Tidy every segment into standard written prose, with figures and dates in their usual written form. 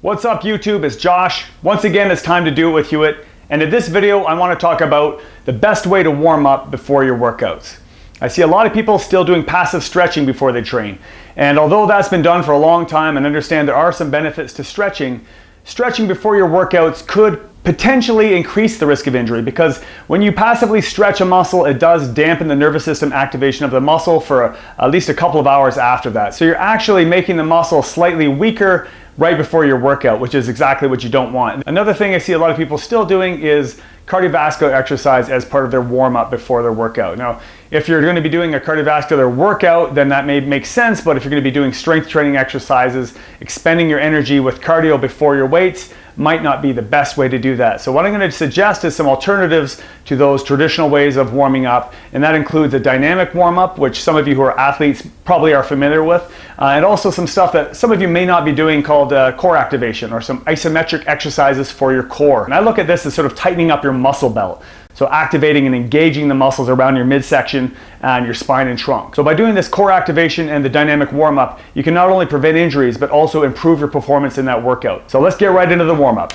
What's up YouTube, it's Josh. Once again, it's time to do it with Hewitt. And in this video, I want to talk about the best way to warm up before your workouts. I see a lot of people still doing passive stretching before they train. And although that's been done for a long time and understand there are some benefits to stretching before your workouts could potentially increase the risk of injury, because when you passively stretch a muscle, it does dampen the nervous system activation of the muscle for at least a couple of hours after that. So you're actually making the muscle slightly weaker right before your workout, which is exactly what you don't want. Another thing I see a lot of people still doing is cardiovascular exercise as part of their warm-up before their workout. Now, if you're going to be doing a cardiovascular workout, then that may make sense, but if you're going to be doing strength training exercises, expending your energy with cardio before your weights might not be the best way to do that. So what I'm going to suggest is some alternatives to those traditional ways of warming up, and that includes a dynamic warm-up, which some of you who are athletes probably are familiar with, and also some stuff that some of you may not be doing called core activation, or some isometric exercises for your core. And I look at this as sort of tightening up your muscle belt. So activating and engaging the muscles around your midsection and your spine and trunk. So by doing this core activation and the dynamic warm-up, you can not only prevent injuries, but also improve your performance in that workout. So let's get right into the warm-up.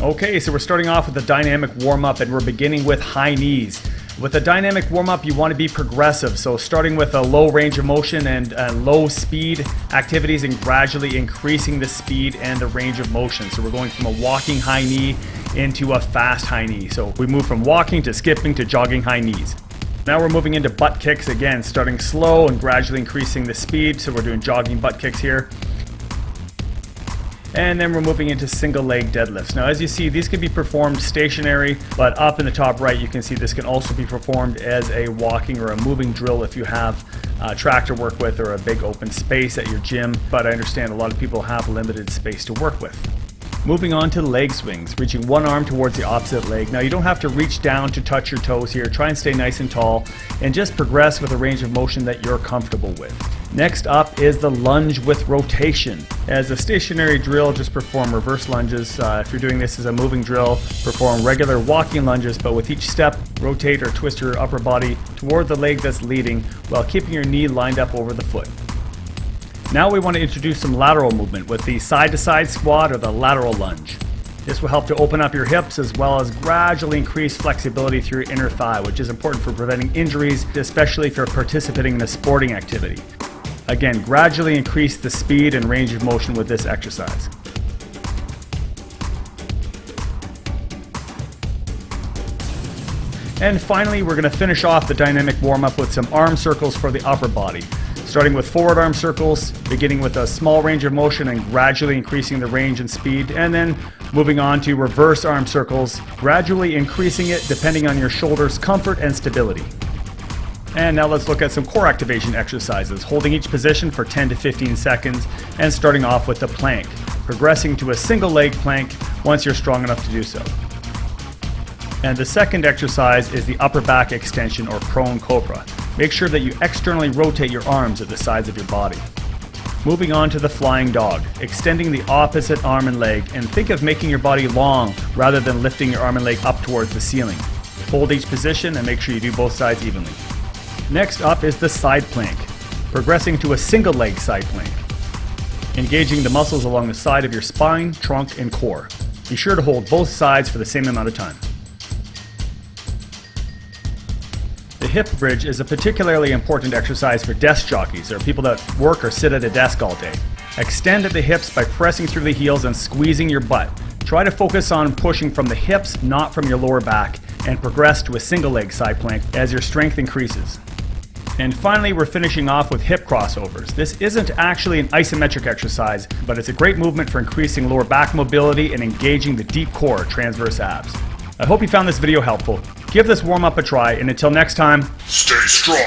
Okay, so we're starting off with the dynamic warm-up and we're beginning with high knees. With a dynamic warm-up, you want to be progressive, so starting with a low range of motion and low speed activities and gradually increasing the speed and the range of motion. So we're going from a walking high knee into a fast high knee. So we move from walking to skipping to jogging high knees. Now we're moving into butt kicks again, starting slow and gradually increasing the speed. So we're doing jogging butt kicks here. And then we're moving into single leg deadlifts. Now as you see, these can be performed stationary, but up in the top right you can see this can also be performed as a walking or a moving drill if you have a track to work with or a big open space at your gym, but I understand a lot of people have limited space to work with. Moving on to leg swings, reaching one arm towards the opposite leg. Now you don't have to reach down to touch your toes here. Try and stay nice and tall and just progress with a range of motion that you're comfortable with. Next up is the lunge with rotation. As a stationary drill, just perform reverse lunges. If you're doing this as a moving drill, perform regular walking lunges, but with each step, rotate or twist your upper body toward the leg that's leading while keeping your knee lined up over the foot. Now we want to introduce some lateral movement with the side-to-side squat or the lateral lunge. This will help to open up your hips as well as gradually increase flexibility through your inner thigh, which is important for preventing injuries, especially if you're participating in a sporting activity. Again, gradually increase the speed and range of motion with this exercise. And finally, we're going to finish off the dynamic warm-up with some arm circles for the upper body. Starting with forward arm circles, beginning with a small range of motion and gradually increasing the range and speed, and then moving on to reverse arm circles, gradually increasing it depending on your shoulders' comfort and stability. And now let's look at some core activation exercises, holding each position for 10 to 15 seconds and starting off with the plank, progressing to a single leg plank once you're strong enough to do so. And the second exercise is the upper back extension or prone cobra. Make sure that you externally rotate your arms at the sides of your body. Moving on to the flying dog, extending the opposite arm and leg, and think of making your body long rather than lifting your arm and leg up towards the ceiling. Hold each position and make sure you do both sides evenly. Next up is the side plank, progressing to a single leg side plank, engaging the muscles along the side of your spine, trunk, and core. Be sure to hold both sides for the same amount of time. The hip bridge is a particularly important exercise for desk jockeys or people that work or sit at a desk all day. Extend at the hips by pressing through the heels and squeezing your butt. Try to focus on pushing from the hips, not from your lower back, and progress to a single leg side plank as your strength increases. And finally, we're finishing off with hip crossovers. This isn't actually an isometric exercise, but it's a great movement for increasing lower back mobility and engaging the deep core transverse abs. I hope you found this video helpful. Give this warm-up a try, and until next time, stay strong.